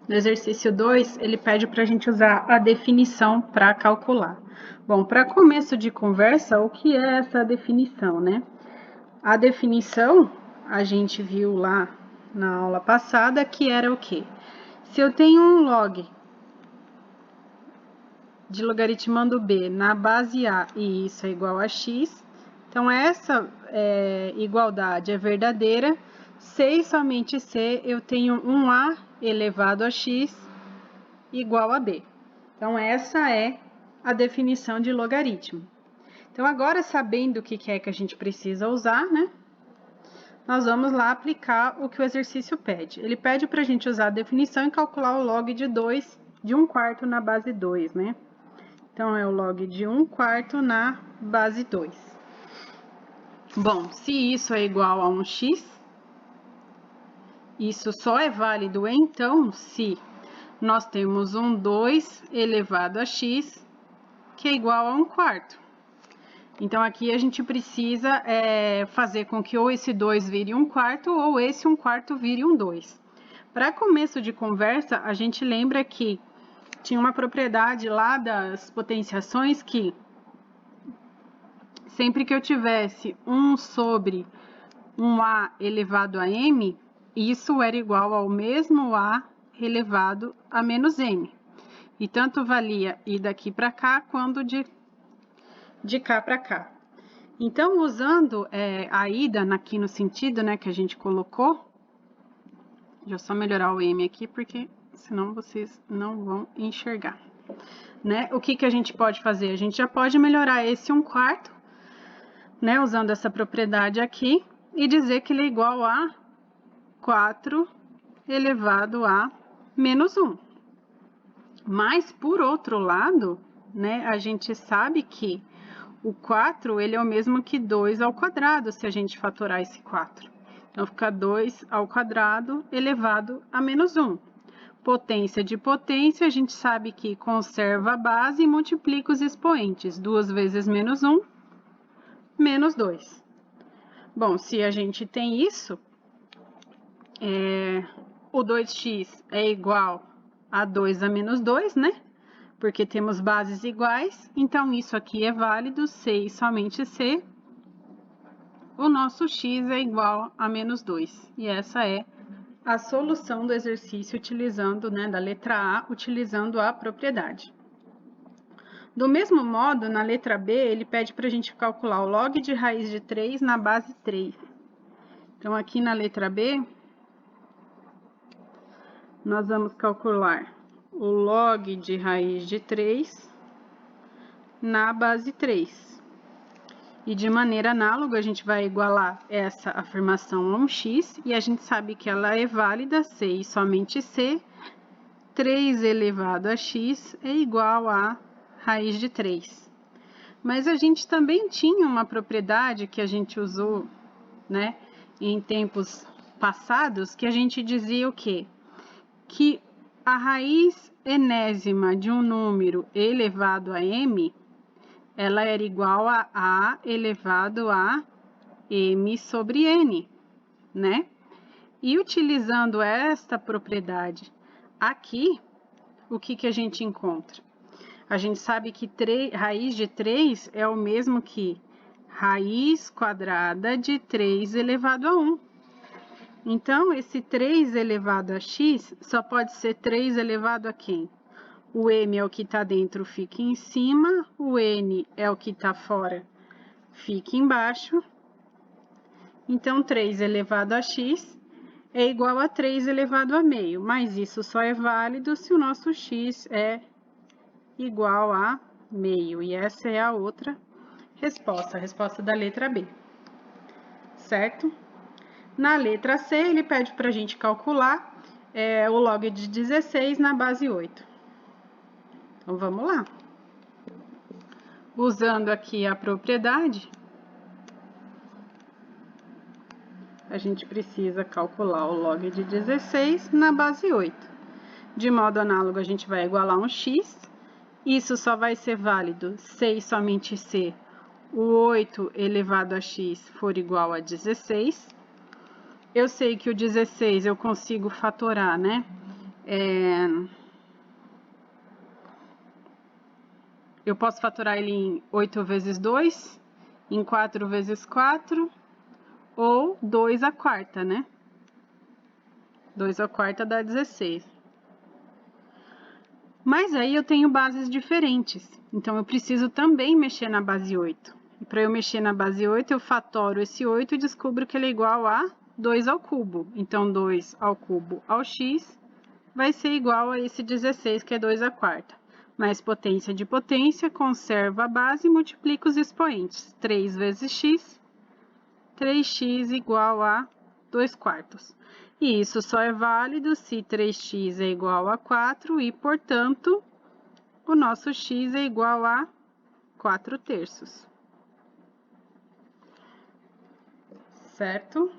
No exercício 2, ele pede para a gente usar a definição para calcular. Bom, para começo de conversa, o que é essa definição, né? A definição, a gente viu lá na aula passada, que era o quê? Se eu tenho um log de logaritmando b na base a e isso é igual a x, então essa igualdade é verdadeira se e somente se eu tenho um a elevado a x igual a b. Então essa é a definição de logaritmo. Então agora, sabendo o que é que a gente precisa usar, né? Nós vamos lá aplicar o que o exercício pede. Ele pede para a gente usar a definição e calcular o log de 2 de 1/4 na base 2, né? Então, é o log de 1/4 na base 2. Bom, se isso é igual a 1x, isso só é válido, então, se nós temos um 2 elevado a x, que é igual a 1/4. Então, aqui a gente precisa fazer com que ou esse 2 vire 1/4 ou esse 1/4 vire um 2. Para começo de conversa, a gente lembra que tinha uma propriedade lá das potenciações que sempre que eu tivesse 1 sobre um a elevado a m, isso era igual ao mesmo a elevado a menos m. E tanto valia ir daqui para cá quanto de cá para cá. Então, usando a ida aqui no sentido, né, que a gente colocou, deixa eu só melhorar o m aqui, porque senão vocês não vão enxergar. Né? O que a gente pode fazer? A gente já pode melhorar esse 1/4, né, usando essa propriedade aqui, e dizer que ele é igual a 4 elevado a menos 1. Mas, por outro lado, né, a gente sabe que o 4 ele é o mesmo que 2 ao quadrado, se a gente fatorar esse 4. Então, fica 2 ao quadrado elevado a menos 1. Potência de potência, a gente sabe que conserva a base e multiplica os expoentes. 2 vezes menos 1, menos 2. Bom, se a gente tem isso, o 2x é igual a 2 a menos 2, né? Porque temos bases iguais, então isso aqui é válido se e somente se o nosso x é igual a menos 2. E essa é a solução do exercício utilizando, né, da letra A, utilizando a propriedade. Do mesmo modo, na letra B, ele pede para a gente calcular o log de raiz de 3 na base 3. Então, aqui na letra B, nós vamos calcular o log de raiz de 3 na base 3. E de maneira análoga, a gente vai igualar essa afirmação a um x, e a gente sabe que ela é válida se e somente se 3 elevado a x é igual a raiz de 3. Mas a gente também tinha uma propriedade que a gente usou, né, em tempos passados, que a gente dizia o quê? Que a raiz enésima de um número elevado a m, ela era igual a elevado a m sobre n, né? E utilizando esta propriedade aqui, o que a gente encontra? A gente sabe que raiz de 3 é o mesmo que raiz quadrada de 3 elevado a 1. Então, esse 3 elevado a x só pode ser 3 elevado a quem? O m é o que está dentro, fica em cima. O n é o que está fora, fica embaixo. Então, 3 elevado a x é igual a 3 elevado a meio. Mas isso só é válido se o nosso x é igual a meio. E essa é a outra resposta, a resposta da letra B. Certo? Na letra C, ele pede para a gente calcular o log de 16 na base 8. Então, vamos lá. Usando aqui a propriedade, a gente precisa calcular o log de 16 na base 8. De modo análogo, a gente vai igualar um x. Isso só vai ser válido se e somente se o 8 elevado a x for igual a 16. Eu sei que o 16 eu consigo fatorar, né? Eu posso fatorar ele em 8 vezes 2, em 4 vezes 4, ou 2 à quarta, né? 2 à quarta dá 16. Mas aí eu tenho bases diferentes, então eu preciso também mexer na base 8. E para eu mexer na base 8, eu fatoro esse 8 e descubro que ele é igual a 2 ao cubo. Então, 2 ao cubo ao x vai ser igual a esse 16, que é 2 à quarta. Mais potência de potência, conserva a base e multiplica os expoentes. 3 vezes x, 3x igual a 2 quartos. E isso só é válido se 3x é igual a 4 e, portanto, o nosso x é igual a 4 terços. Certo?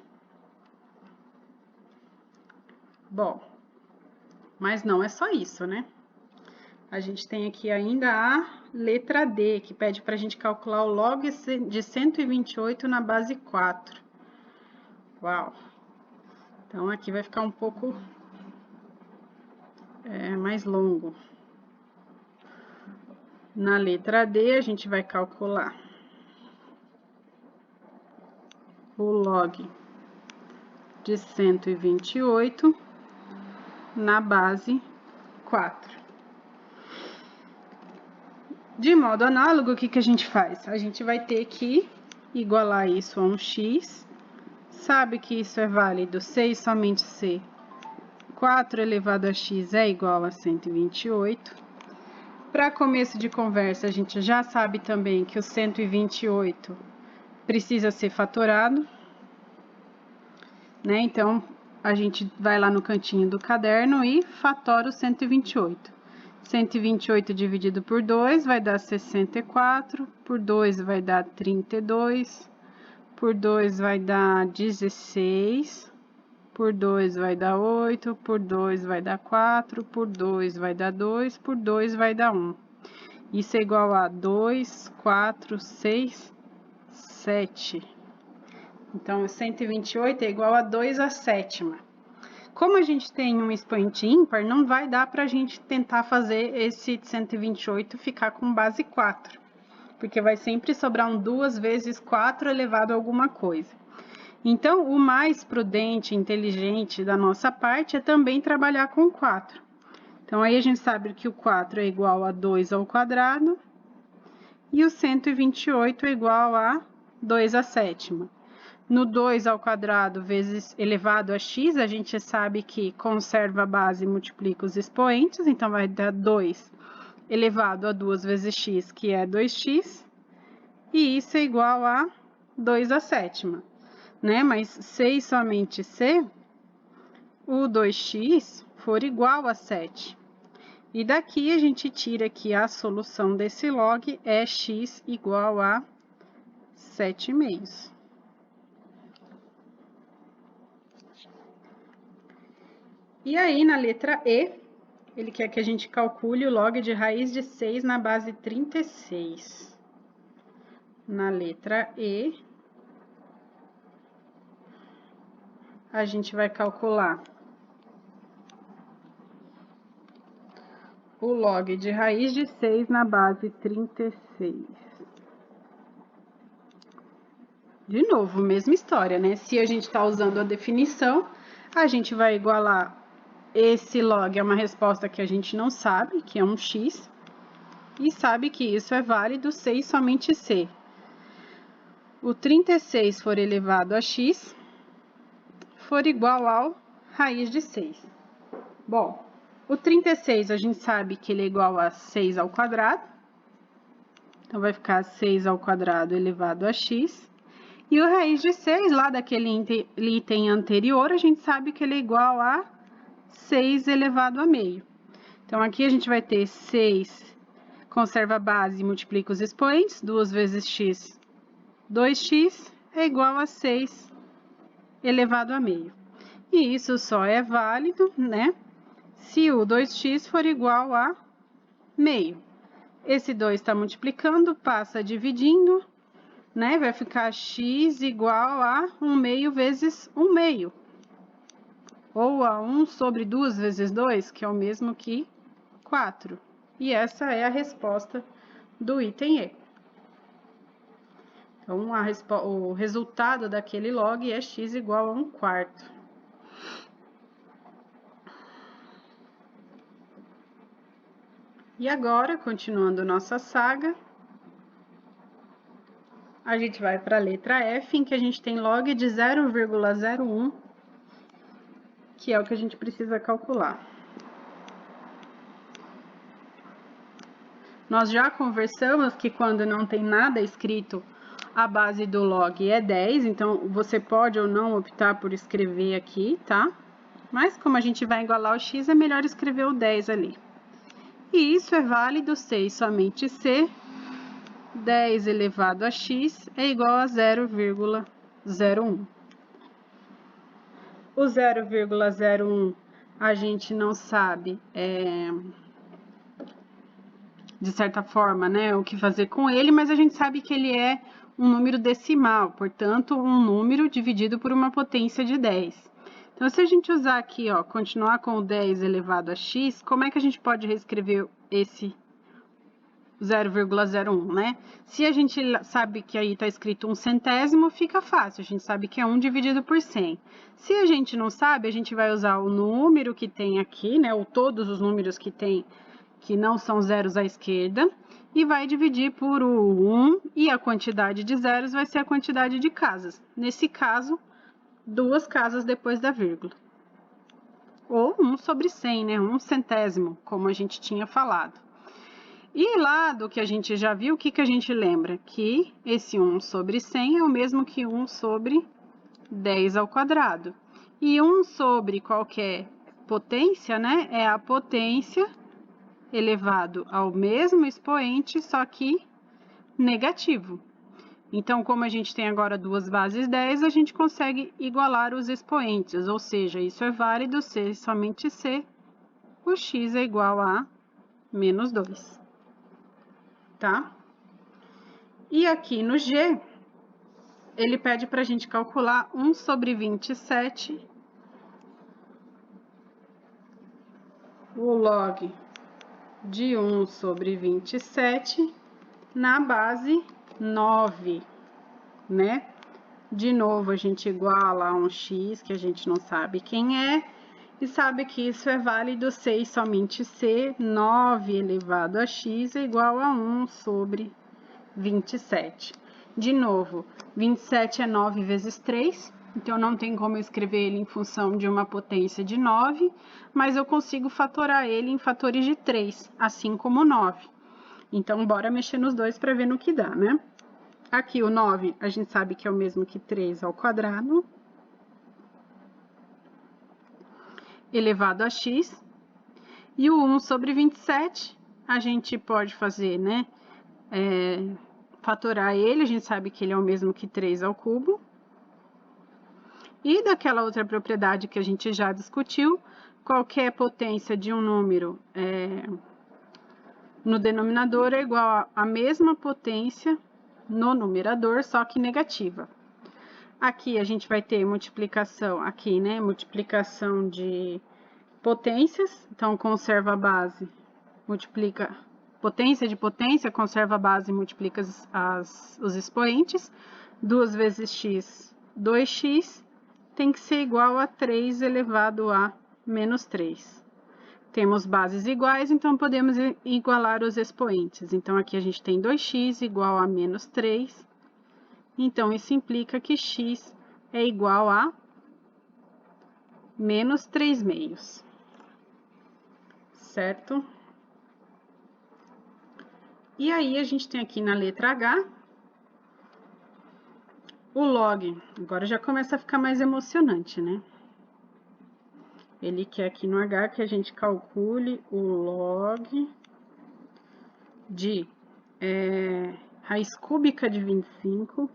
Bom, mas não é só isso, né? A gente tem aqui ainda a letra D, que pede para a gente calcular o log de 128 na base 4. Uau! Então, aqui vai ficar um pouco mais longo. Na letra D, a gente vai calcular o log de 128 na base 4. De modo análogo, o que a gente faz? A gente vai ter que igualar isso a um x. Sabe que isso é válido C e somente C. 4 elevado a x é igual a 128. Para começo de conversa, a gente já sabe também que o 128 precisa ser fatorado, né? Então, a gente vai lá no cantinho do caderno e fatora o 128. 128 dividido por 2 vai dar 64, por 2 vai dar 32, por 2 vai dar 16, por 2 vai dar 8, por 2 vai dar 4, por 2 vai dar 2, por 2 vai dar 1. Isso é igual a 2, 4, 6, 7. Então, 128 é igual a 2 à sétima. Como a gente tem um expoente ímpar, não vai dar para a gente tentar fazer esse 128 ficar com base 4. Porque vai sempre sobrar um 2 vezes 4 elevado a alguma coisa. Então, o mais prudente e inteligente da nossa parte é também trabalhar com 4. Então, aí a gente sabe que o 4 é igual a 2 ao quadrado e o 128 é igual a 2 à sétima. No 2 ao quadrado vezes elevado a x, a gente sabe que conserva a base e multiplica os expoentes, então vai dar 2 elevado a 2 vezes x, que é 2x, e isso é igual a 2 à sétima, né? Mas se e somente se o 2x for igual a 7. E daqui a gente tira que a solução desse log é x igual a 7/2. E aí, na letra E, ele quer que a gente calcule o log de raiz de 6 na base 36. Na letra E, a gente vai calcular o log de raiz de 6 na base 36. De novo, mesma história, né? Se a gente está usando a definição, a gente vai igualar esse log a uma resposta que a gente não sabe, que é um x, e sabe que isso é válido se e somente se o 36 for elevado a x for igual ao raiz de 6. Bom, o 36 a gente sabe que ele é igual a 6 ao quadrado, então vai ficar 6 ao quadrado elevado a x. E o raiz de 6, lá daquele item anterior, a gente sabe que ele é igual a 6 elevado a meio. Então, aqui a gente vai ter 6, conserva a base e multiplica os expoentes, 2 vezes x, 2x, é igual a 6 elevado a meio. E isso só é válido, né, se o 2x for igual a meio. Esse 2 está multiplicando, passa dividindo, né, vai ficar x igual a 1/2 vezes 1/2. ou a 1 sobre 2 vezes 2, que é o mesmo que 4. E essa é a resposta do item E. Então, o resultado daquele log é x igual a 1/4. E agora, continuando nossa saga, a gente vai para a letra F, em que a gente tem log de 0,01, que é o que a gente precisa calcular. Nós já conversamos que quando não tem nada escrito, a base do log é 10, então você pode ou não optar por escrever aqui, tá? Mas como a gente vai igualar o x, é melhor escrever o 10 ali. E isso é válido se e somente se 10 elevado a x é igual a 0,01. O 0,01 a gente não sabe, de certa forma, né, o que fazer com ele, mas a gente sabe que ele é um número decimal, portanto, um número dividido por uma potência de 10. Então, se a gente usar aqui, ó, continuar com o 10 elevado a x, como é que a gente pode reescrever esse 0,01, né? Se a gente sabe que aí está escrito 1/100, fica fácil, a gente sabe que é 1 dividido por 100. Se a gente não sabe, a gente vai usar o número que tem aqui, né, ou todos os números que tem, que não são zeros à esquerda, e vai dividir por o 1, e a quantidade de zeros vai ser a quantidade de casas. Nesse caso, 2 casas depois da vírgula. Ou 1 sobre 100, né, 1/100, como a gente tinha falado. E lá do que a gente já viu, o que que a gente lembra? Que esse 1 sobre 100 é o mesmo que 1 sobre 10 ao quadrado. E 1 sobre qualquer potência, né, é a potência elevado ao mesmo expoente, só que negativo. Então, como a gente tem agora duas bases 10, a gente consegue igualar os expoentes, ou seja, isso é válido se e somente se o x é igual a menos 2. Tá? E aqui no G, ele pede para a gente calcular 1 sobre 27, o log de 1 sobre 27 na base 9, né? De novo, a gente iguala a um x, que a gente não sabe quem é, e sabe que isso é válido se e somente se 9 elevado a x é igual a 1 sobre 27. De novo, 27 é 9 vezes 3, então não tem como eu escrever ele em função de uma potência de 9, mas eu consigo fatorar ele em fatores de 3, assim como 9. Então, bora mexer nos dois para ver no que dá, né? Aqui o 9, a gente sabe que é o mesmo que 3 ao quadrado, elevado a x. E o 1 sobre 27, a gente pode fazer, né? Fatorar ele, a gente sabe que ele é o mesmo que 3 ao cubo. E daquela outra propriedade que a gente já discutiu, qualquer potência de um número no denominador é igual à mesma potência no numerador, só que negativa. Aqui a gente vai ter multiplicação, aqui, né? Multiplicação de potências, então conserva a base, multiplica potência de potência, conserva a base e multiplica os expoentes. 2 vezes x, 2x, tem que ser igual a 3 elevado a menos 3. Temos bases iguais, então podemos igualar os expoentes. Então, aqui a gente tem 2x igual a menos 3. Então, isso implica que x é igual a menos 3/2. Certo? E aí, a gente tem aqui na letra H, o log. Agora já começa a ficar mais emocionante, né? Ele quer aqui no H que a gente calcule o log de raiz cúbica de 25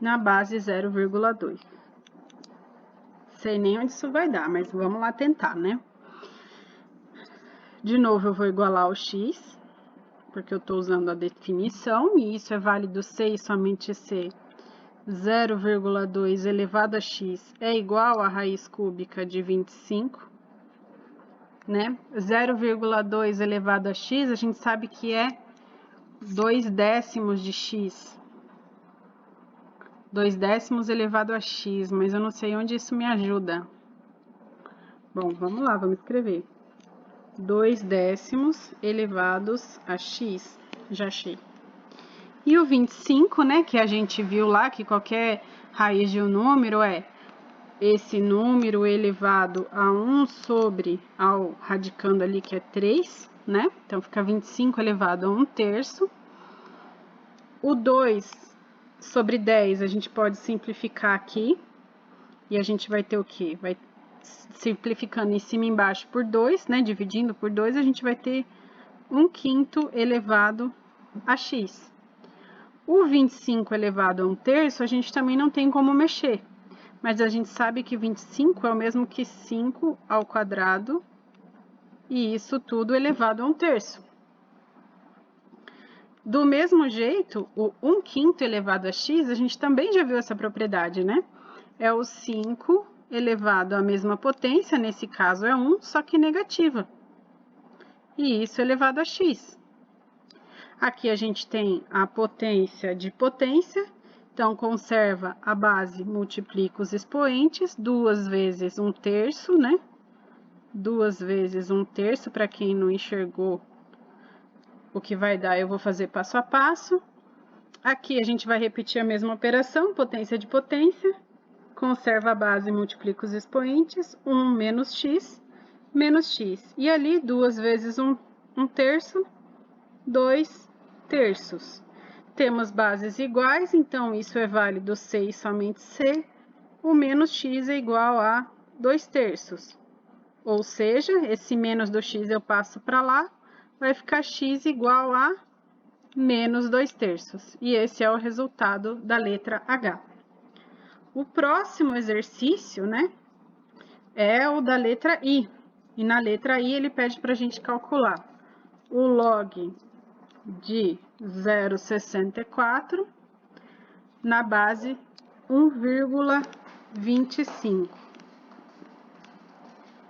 na base 0,2. Sei nem onde isso vai dar, mas vamos lá tentar, né? De novo, eu vou igualar o x, porque eu estou usando a definição, e isso é válido se e somente se 0,2 elevado a x é igual à raiz cúbica de 25, né? 0,2 elevado a x, a gente sabe que é 2/10 de x. 2/10 elevado a x, mas eu não sei onde isso me ajuda. Bom, vamos lá, vamos escrever. 2/10 elevados a x, já achei. E o 25, né, que a gente viu lá, que qualquer raiz de um número é esse número elevado a 1 sobre, ao radicando ali, que é 3, né? Então, fica 25 elevado a 1/3. O 2 sobre 10, a gente pode simplificar aqui. E a gente vai ter o quê? Vai simplificando em cima e embaixo por 2, né? Dividindo por 2, a gente vai ter 1/5 elevado a x. O 25 elevado a 1/3, a gente também não tem como mexer. Mas a gente sabe que 25 é o mesmo que 5 ao quadrado. E isso tudo elevado a 1/3. Do mesmo jeito, o 1/5 elevado a x, a gente também já viu essa propriedade, né? É o 5 elevado à mesma potência, nesse caso é 1, só que negativa. E isso elevado a x. Aqui a gente tem a potência de potência, então conserva a base, multiplica os expoentes, 2 vezes 1/3, né? 2 vezes 1/3, para quem não enxergou o que vai dar, eu vou fazer passo a passo. Aqui a gente vai repetir a mesma operação, potência de potência, conserva a base, multiplica os expoentes, 1 menos x, e ali 2 vezes 1/3, 2/3. Temos bases iguais, então isso é válido C e somente C, o menos x é igual a 2/3. Ou seja, esse menos do x eu passo para lá, vai ficar x igual a menos 2/3. E esse é o resultado da letra H. O próximo exercício, né, é o da letra I. E na letra I ele pede para a gente calcular o log de 0,64 na base 1,25.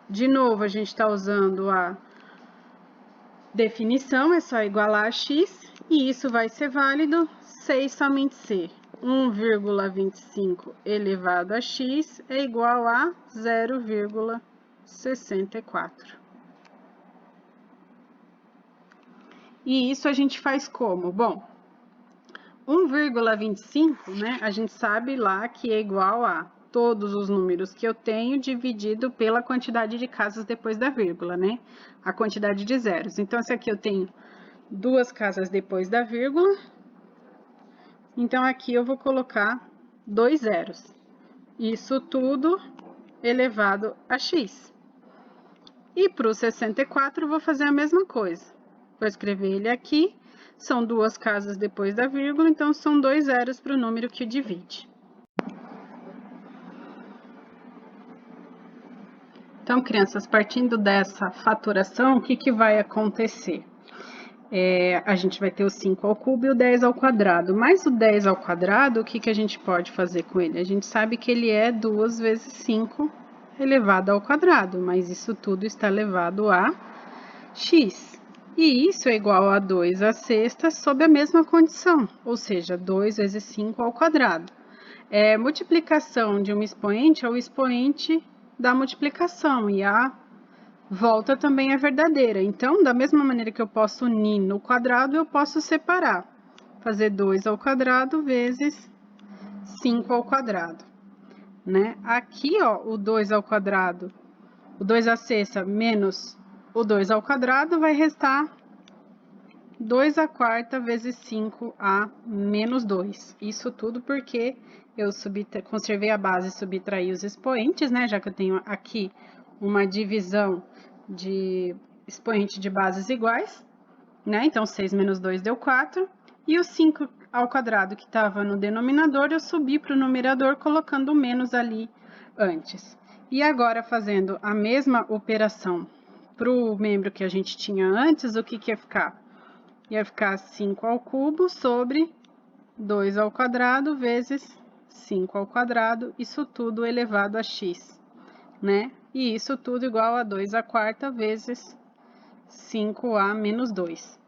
De novo, a gente está usando a definição, é só igualar a x, e isso vai ser válido C e somente C. 1,25 elevado a x é igual a 0,64. E isso a gente faz como? Bom, 1,25, né, a gente sabe lá que é igual a todos os números que eu tenho dividido pela quantidade de casas depois da vírgula, né? A quantidade de zeros. Então, se aqui eu tenho 2 casas depois da vírgula, então aqui eu vou colocar 2 zeros. Isso tudo elevado a x. E para o 64 eu vou fazer a mesma coisa. Vou escrever ele aqui, são 2 casas depois da vírgula, então são 2 zeros para o número que o divide. Então, crianças, partindo dessa fatoração, o que vai acontecer? A gente vai ter o 5 ao cubo e o 10 ao quadrado. Mas o 10 ao quadrado, o que a gente pode fazer com ele? A gente sabe que ele é 2 vezes 5 elevado ao quadrado, mas isso tudo está elevado a x. E isso é igual a 2 à sexta sob a mesma condição, ou seja, 2 vezes 5 ao quadrado. Multiplicação de um expoente é o expoente da multiplicação, e a volta também é verdadeira. Então, da mesma maneira que eu posso unir no quadrado, eu posso separar. Fazer 2 ao quadrado vezes 5 ao quadrado, né? Aqui, ó, o 2 ao quadrado, o 2 à sexta menos o 2 ao quadrado vai restar 2 à quarta vezes 5 a menos 2. Isso tudo porque eu conservei a base e subtraí os expoentes, né? Já que eu tenho aqui uma divisão de expoente de bases iguais, né? Então, 6 menos 2 deu 4. E o 5 ao quadrado que estava no denominador, eu subi para o numerador colocando o menos ali antes. E agora, fazendo a mesma operação para o membro que a gente tinha antes, o que ia ficar? Ia ficar 5 ao cubo sobre 2 ao quadrado vezes 5 ao quadrado, isso tudo elevado a x, né? E isso tudo igual a 2/4 vezes 5a menos 2.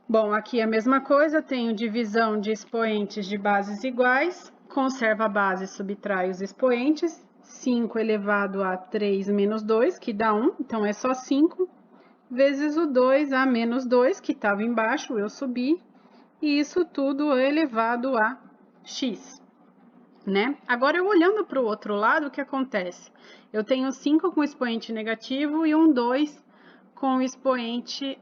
Bom, aqui a mesma coisa, tenho divisão de expoentes de bases iguais, conserva a base, subtrai os expoentes, 5 elevado a 3 menos 2, que dá 1, então é só 5, vezes o 2a menos 2, que estava embaixo, eu subi, e isso tudo elevado a x, né? Agora, eu olhando para o outro lado, o que acontece? Eu tenho 5 com expoente negativo e um 2 com expoente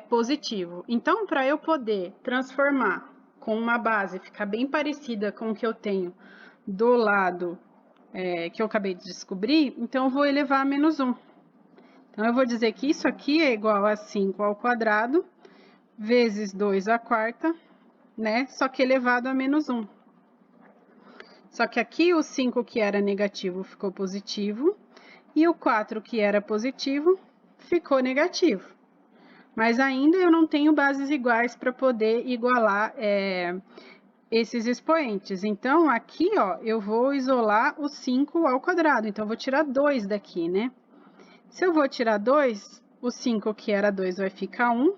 positivo. Então, para eu poder transformar com uma base, ficar bem parecida com o que eu tenho do lado que eu acabei de descobrir, então eu vou elevar a menos 1. Então, eu vou dizer que isso aqui é igual a 5 ao quadrado, vezes 2/4, né? Só que elevado a menos 1. Só que aqui o 5 que era negativo ficou positivo, e o 4 que era positivo ficou negativo. Mas ainda eu não tenho bases iguais para poder igualar esses expoentes. Então, aqui, ó, eu vou isolar o 5 ao quadrado. Então, eu vou tirar 2 daqui, né? Se eu vou tirar 2, o 5 que era 2 vai ficar 1,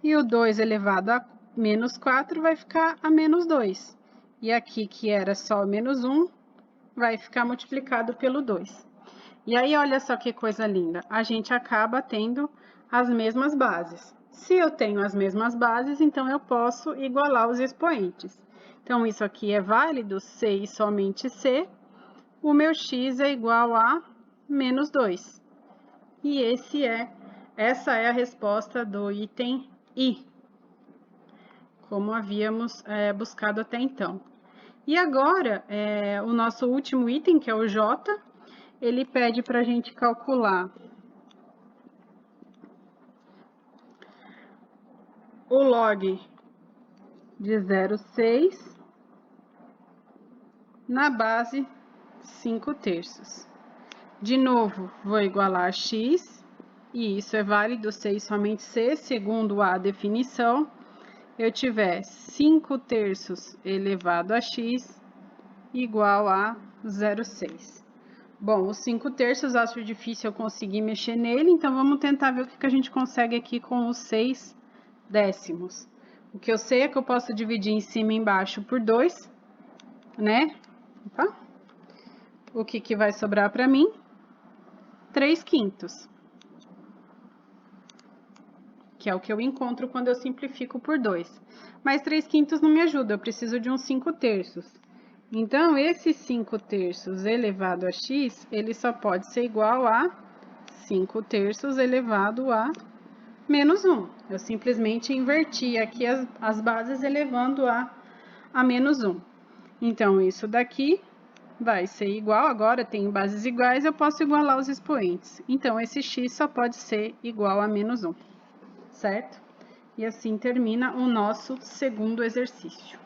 e o 2 elevado a menos 4 vai ficar a menos 2. E aqui, que era só menos 1, vai ficar multiplicado pelo 2. E aí, olha só que coisa linda, a gente acaba tendo as mesmas bases. Se eu tenho as mesmas bases, então eu posso igualar os expoentes. Então, isso aqui é válido, C e somente C, o meu x é igual a menos 2. E essa é a resposta do item I, como havíamos buscado até então. E agora, o nosso último item, que é o J, ele pede para a gente calcular o log de 0,6 na base 5/3. De novo, vou igualar a x, e isso é válido C e somente C, segundo a definição. Eu tiver 5/3 elevado a x igual a 0,6. Bom, os 5/3 acho difícil eu conseguir mexer nele, então vamos tentar ver o que a gente consegue aqui com os 6 décimos. O que eu sei é que eu posso dividir em cima e embaixo por 2, né? Opa. O que vai sobrar para mim? 3/5, que é o que eu encontro quando eu simplifico por 2. Mas 3/5 não me ajuda, eu preciso de uns 5/3. Então, esse 5/3 elevado a x, ele só pode ser igual a 5/3 elevado a menos 1. Eu simplesmente inverti aqui as bases elevando a menos 1. Então, isso daqui vai ser igual, agora tenho bases iguais, eu posso igualar os expoentes. Então, esse x só pode ser igual a menos 1, certo? E assim termina o nosso segundo exercício.